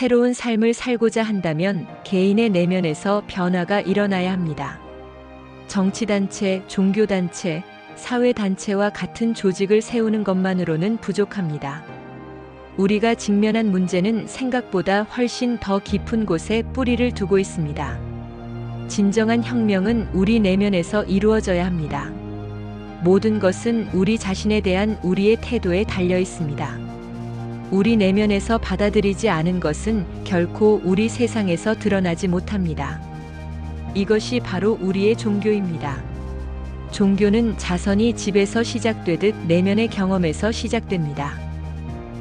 새로운 삶을 살고자 한다면 개인의 내면에서 변화가 일어나야 합니다. 정치단체, 종교단체, 사회단체와 같은 조직을 세우는 것만으로는 부족합니다. 우리가 직면한 문제는 생각보다 훨씬 더 깊은 곳에 뿌리를 두고 있습니다. 진정한 혁명은 우리 내면에서 이루어져야 합니다. 모든 것은 우리 자신에 대한 우리의 태도에 달려 있습니다. 우리 내면에서 받아들이지 않은 것은 결코 우리 세상에서 드러나지 못합니다. 이것이 바로 우리의 종교입니다. 종교는 자선이 집에서 시작되듯 내면의 경험에서 시작됩니다.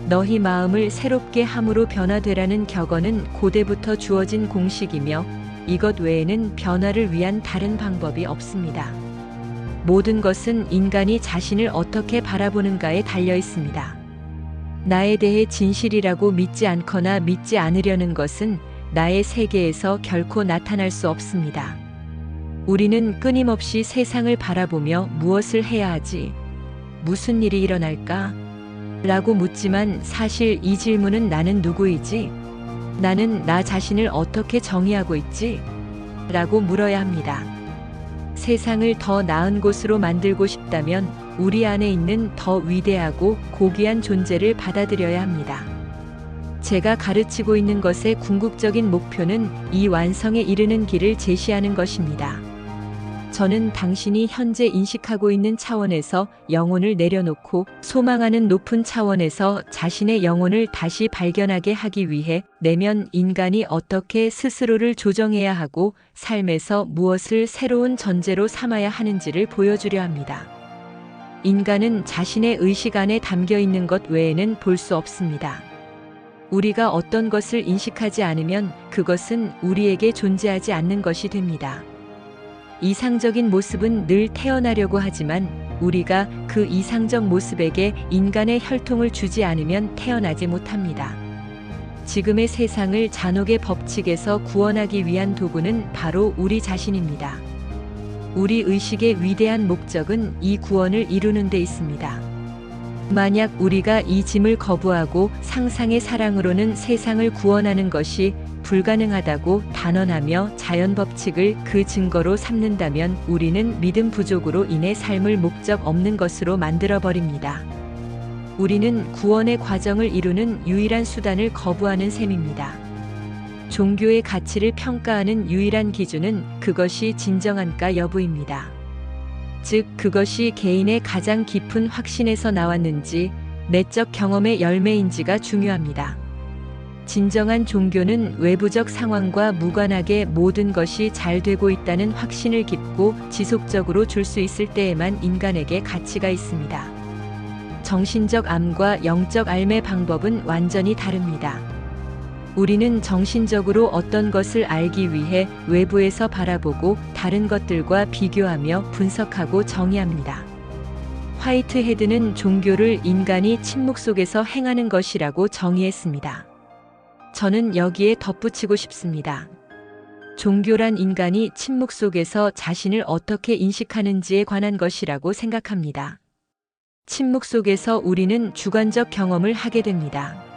너희 마음을 새롭게 함으로 변화되라는 격언은 고대부터 주어진 공식이며 이것 외에는 변화를 위한 다른 방법이 없습니다. 모든 것은 인간이 자신을 어떻게 바라보는가에 달려 있습니다. 나에 대해 진실이라고 믿지 않거나 믿지 않으려는 것은 나의 세계에서 결코 나타날 수 없습니다. 우리는 끊임없이 세상을 바라보며 무엇을 해야 하지? 무슨 일이 일어날까? 라고 묻지만 사실 이 질문은 나는 누구이지? 나는 나 자신을 어떻게 정의하고 있지? 라고 물어야 합니다. 세상을 더 나은 곳으로 만들고 싶다면 우리 안에 있는 더 위대하고 고귀한 존재를 받아들여야 합니다. 제가 가르치고 있는 것의 궁극적인 목표는 이 완성에 이르는 길을 제시하는 것입니다. 저는 당신이 현재 인식하고 있는 차원에서 영혼을 내려놓고 소망하는 높은 차원에서 자신의 영혼을 다시 발견하게 하기 위해 내면 인간이 어떻게 스스로를 조정해야 하고 삶에서 무엇을 새로운 전제로 삼아야 하는지를 보여주려 합니다. 인간은 자신의 의식 안에 담겨 있는 것 외에는 볼 수 없습니다. 우리가 어떤 것을 인식하지 않으면 그것은 우리에게 존재하지 않는 것이 됩니다. 이상적인 모습은 늘 태어나려고 하지만 우리가 그 이상적 모습에게 인간의 혈통을 주지 않으면 태어나지 못합니다. 지금의 세상을 잔혹의 법칙에서 구원하기 위한 도구는 바로 우리 자신입니다. 우리 의식의 위대한 목적은 이 구원을 이루는 데 있습니다. 만약 우리가 이 짐을 거부하고 상상의 사랑으로는 세상을 구원하는 것이 불가능하다고 단언하며 자연 법칙을 그 증거로 삼는다면 우리는 믿음 부족으로 인해 삶을 목적 없는 것으로 만들어버립니다. 우리는 구원의 과정을 이루는 유일한 수단을 거부하는 셈입니다. 종교의 가치를 평가하는 유일한 기준은 그것이 진정한가 여부입니다. 즉, 그것이 개인의 가장 깊은 확신에서 나왔는지, 내적 경험의 열매인지가 중요합니다. 진정한 종교는 외부적 상황과 무관하게 모든 것이 잘 되고 있다는 확신을 깊고 지속적으로 줄 수 있을 때에만 인간에게 가치가 있습니다. 정신적 암과 영적 삶의 방법은 완전히 다릅니다. 우리는 정신적으로 어떤 것을 알기 위해 외부에서 바라보고 다른 것들과 비교하며 분석하고 정의합니다. 화이트헤드는 종교를 인간이 침묵 속에서 행하는 것이라고 정의했습니다. 저는 여기에 덧붙이고 싶습니다. 종교란 인간이 침묵 속에서 자신을 어떻게 인식하는지에 관한 것이라고 생각합니다. 침묵 속에서 우리는 주관적 경험을 하게 됩니다.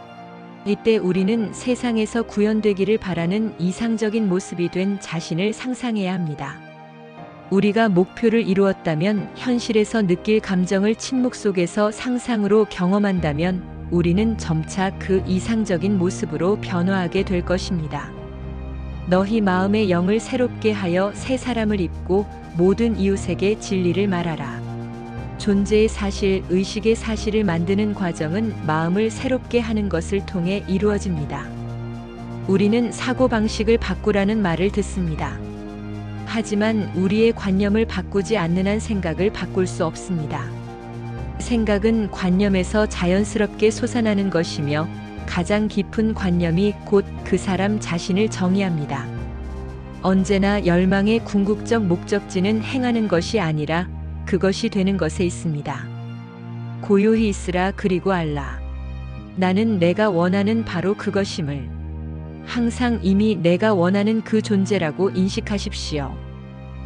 이때 우리는 세상에서 구현되기를 바라는 이상적인 모습이 된 자신을 상상해야 합니다. 우리가 목표를 이루었다면, 현실에서 느낄 감정을 침묵 속에서 상상으로 경험한다면 우리는 점차 그 이상적인 모습으로 변화하게 될 것입니다. 너희 마음의 영을 새롭게 하여 새 사람을 입고 모든 이웃에게 진리를 말하라. 존재의 사실, 의식의 사실을 만드는 과정은 마음을 새롭게 하는 것을 통해 이루어집니다. 우리는 사고방식을 바꾸라는 말을 듣습니다. 하지만 우리의 관념을 바꾸지 않는 한 생각을 바꿀 수 없습니다. 생각은 관념에서 자연스럽게 솟아나는 것이며 가장 깊은 관념이 곧 그 사람 자신을 정의합니다. 언제나 열망의 궁극적 목적지는 행하는 것이 아니라 그것이 되는 것에 있습니다. 고요히 있으라 그리고 알라. 나는 내가 원하는 바로 그것임을 항상 이미 내가 원하는 그 존재라고 인식하십시오.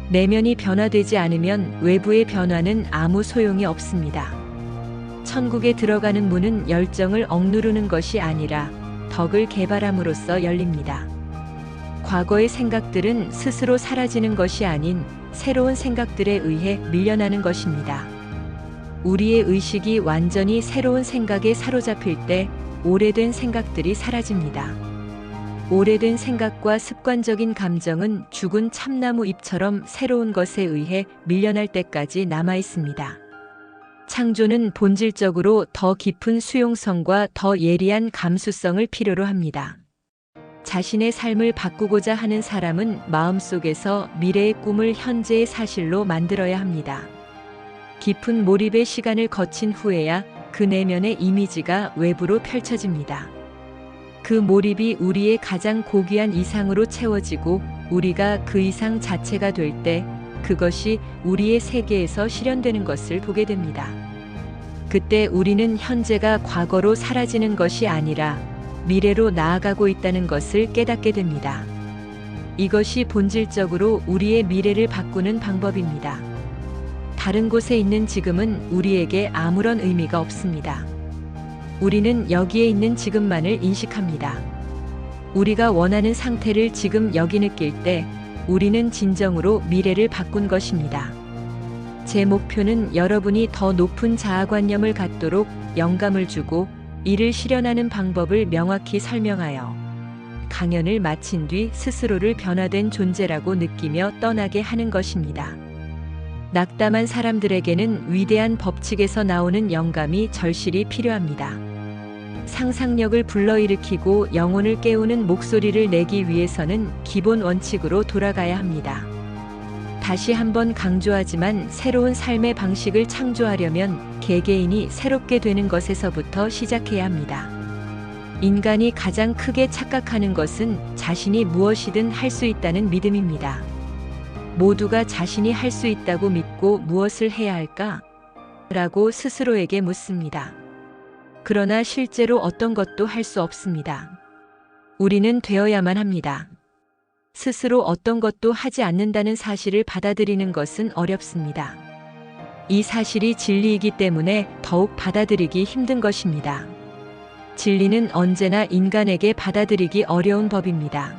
내면이 변화되지 않으면 외부의 변화는 아무 소용이 없습니다. 천국에 들어가는 문은 열정을 억누르는 것이 아니라 덕을 개발함으로써 열립니다. 과거의 생각들은 스스로 사라지는 것이 아닌 새로운 생각들에 의해 밀려나는 것입니다. 우리의 의식이 완전히 새로운 생각에 사로잡힐 때 오래된 생각들이 사라집니다. 오래된 생각과 습관적인 감정은 죽은 참나무 잎처럼 새로운 것에 의해 밀려날 때까지 남아 있습니다. 창조는 본질적으로 더 깊은 수용성과 더 예리한 감수성을 필요로 합니다. 자신의 삶을 바꾸고자 하는 사람은 마음속에서 미래의 꿈을 현재의 사실로 만들어야 합니다. 깊은 몰입의 시간을 거친 후에야 그 내면의 이미지가 외부로 펼쳐집니다. 그 몰입이 우리의 가장 고귀한 이상으로 채워지고 우리가 그 이상 자체가 될 때 그것이 우리의 세계에서 실현되는 것을 보게 됩니다. 그때 우리는 현재가 과거로 사라지는 것이 아니라 미래로 나아가고 있다는 것을 깨닫게 됩니다. 이것이 본질적으로 우리의 미래를 바꾸는 방법입니다. 다른 곳에 있는 지금은 우리에게 아무런 의미가 없습니다. 우리는 여기에 있는 지금만을 인식합니다. 우리가 원하는 상태를 지금 여기 느낄 때 우리는 진정으로 미래를 바꾼 것입니다. 제 목표는 여러분이 더 높은 자아관념을 갖도록 영감을 주고 이를 실현하는 방법을 명확히 설명하여 강연을 마친 뒤 스스로를 변화된 존재라고 느끼며 떠나게 하는 것입니다. 낙담한 사람들에게는 위대한 법칙에서 나오는 영감이 절실히 필요합니다. 상상력을 불러일으키고 영혼을 깨우는 목소리를 내기 위해서는 기본 원칙으로 돌아가야 합니다. 다시 한번 강조하지만 새로운 삶의 방식을 창조하려면 개개인이 새롭게 되는 것에서부터 시작해야 합니다. 인간이 가장 크게 착각하는 것은 자신이 무엇이든 할 수 있다는 믿음입니다. 모두가 자신이 할 수 있다고 믿고 무엇을 해야 할까? 라고 스스로에게 묻습니다. 그러나 실제로 어떤 것도 할 수 없습니다. 우리는 되어야만 합니다. 스스로 어떤 것도 하지 않는다는 사실을 받아들이는 것은 어렵습니다. 이 사실이 진리이기 때문에 더욱 받아들이기 힘든 것입니다. 진리는 언제나 인간에게 받아들이기 어려운 법입니다.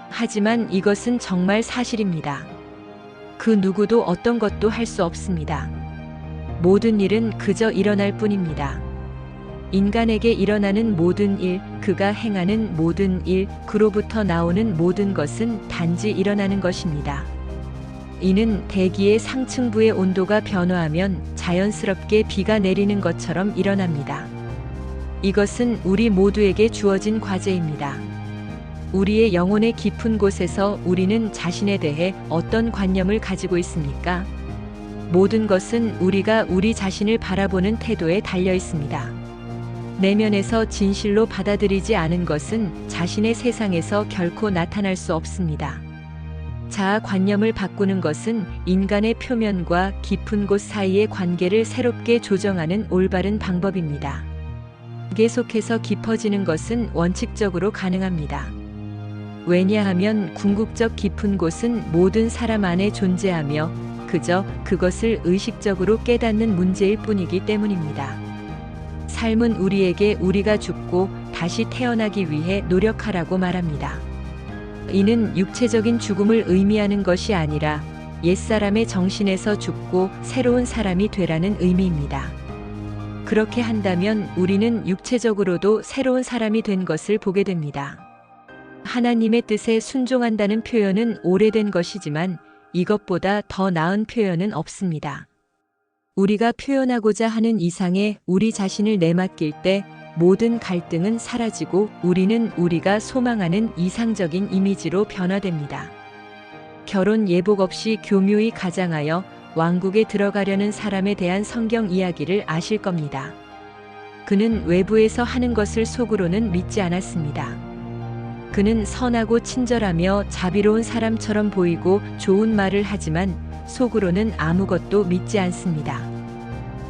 하지만 이것은 정말 사실입니다. 그 누구도 어떤 것도 할 수 없습니다. 모든 일은 그저 일어날 뿐입니다. 인간에게 일어나는 모든 일, 그가 행하는 모든 일, 그로부터 나오는 모든 것은 단지 일어나는 것입니다. 이는 대기의 상층부의 온도가 변화하면 자연스럽게 비가 내리는 것처럼 일어납니다. 이것은 우리 모두에게 주어진 과제입니다. 우리의 영혼의 깊은 곳에서 우리는 자신에 대해 어떤 관념을 가지고 있습니까? 모든 것은 우리가 우리 자신을 바라보는 태도에 달려 있습니다. 내면에서 진실로 받아들이지 않은 것은 자신의 세상에서 결코 나타날 수 없습니다. 자아관념을 바꾸는 것은 인간의 표면과 깊은 곳 사이의 관계를 새롭게 조정하는 올바른 방법입니다. 계속해서 깊어지는 것은 원칙적으로 가능합니다. 왜냐하면 궁극적 깊은 곳은 모든 사람 안에 존재하며 그저 그것을 의식적으로 깨닫는 문제일 뿐이기 때문입니다. 삶은 우리에게 우리가 죽고 다시 태어나기 위해 노력하라고 말합니다. 이는 육체적인 죽음을 의미하는 것이 아니라 옛사람의 정신에서 죽고 새로운 사람이 되라는 의미입니다. 그렇게 한다면 우리는 육체적으로도 새로운 사람이 된 것을 보게 됩니다. 하나님의 뜻에 순종한다는 표현은 오래된 것이지만 이것보다 더 나은 표현은 없습니다. 우리가 표현하고자 하는 이상의 우리 자신을 내맡길 때 모든 갈등은 사라지고 우리는 우리가 소망하는 이상적인 이미지로 변화됩니다. 결혼 예복 없이 교묘히 가장하여 왕국에 들어가려는 사람에 대한 성경 이야기를 아실 겁니다. 그는 외부에서 하는 것을 속으로는 믿지 않았습니다. 그는 선하고 친절하며 자비로운 사람처럼 보이고 좋은 말을 하지만 속으로는 아무것도 믿지 않습니다.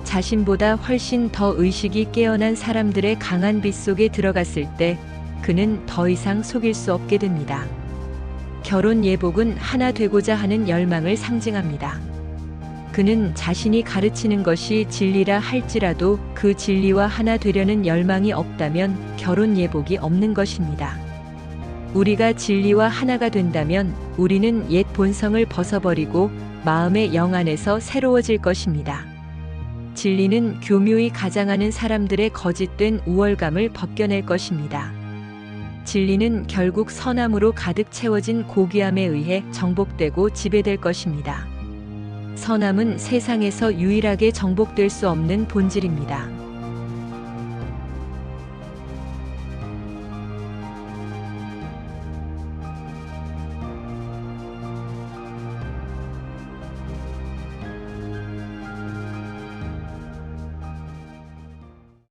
자신보다 훨씬 더 의식이 깨어난 사람들의 강한 빛 속에 들어갔을 때 그는 더 이상 속일 수 없게 됩니다. 결혼 예복은 하나 되고자 하는 열망을 상징합니다. 그는 자신이 가르치는 것이 진리라 할지라도 그 진리와 하나 되려는 열망이 없다면 결혼 예복이 없는 것입니다. 우리가 진리와 하나가 된다면 우리는 옛 본성을 벗어버리고 마음의 영 안에서 새로워질 것입니다. 진리는 교묘히 가장하는 사람들의 거짓된 우월감을 벗겨낼 것입니다. 진리는 결국 선함으로 가득 채워진 고귀함에 의해 정복되고 지배될 것입니다. 선함은 세상에서 유일하게 정복될 수 없는 본질입니다.